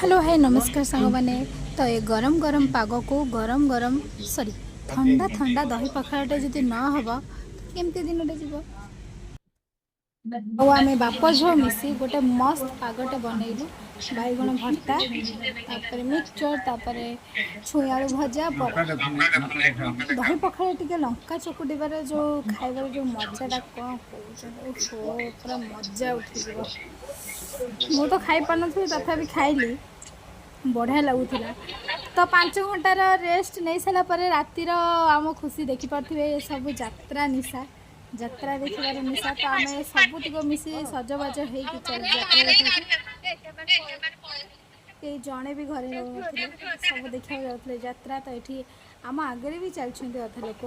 Hello hi नमस्कार सांग मैंने तो ये गरम गरम पाग को गरम गरम सॉरी ठंडा ठंडा दही पखाड़े जदि न हम तो केमती दिन जीव आम बाप झुआ मिसी गोटे मस्त पागटे बनइलु बैगण भर्ता तापर मिक्सचर तापर छुई आलू भजा दही पखाड़ टे लंका चकुटार जो खाइबार जो मजाटा कौन कौन पूरा मजा उठी मु तो खाई पार नी तथापि खाइली बढ़िया लगुला। तो 5 घंटार रेस्ट नहीं सारा पर रातिर आम खुशी देखिपे ये सब यात्रा निशा यात्रा देखार निशा तो आम सबुतिक मिसी सजबाज हो जड़े भी घरे रोते सब देखा जाते यात्रा तो ये आम आगे भी चलते अधा लोक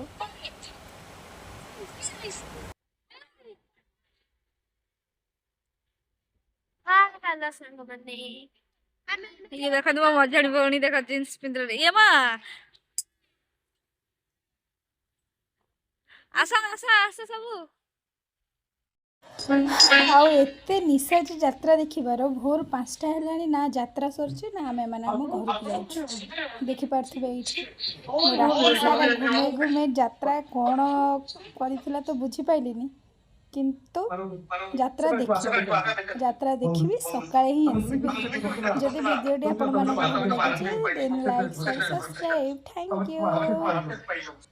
ये देखा तुम मजाड़ी भौणी देखा जीन्स पिंध ये मा आसा आसा आसा सब आते निशा जो यात्रा देखिबार भोर 5टा है ना यात्रा सरची ना आम मैंने आम घर को जाऊँ देखिपे ये रात सारा घूमे घूमे यात्रा कौन कर तो बुझीपारे किंतु यात्रा देखी सकाळे ही आसबे जदि भिडियोटी आपण मानक भल लागिछि then like subscribe thank you.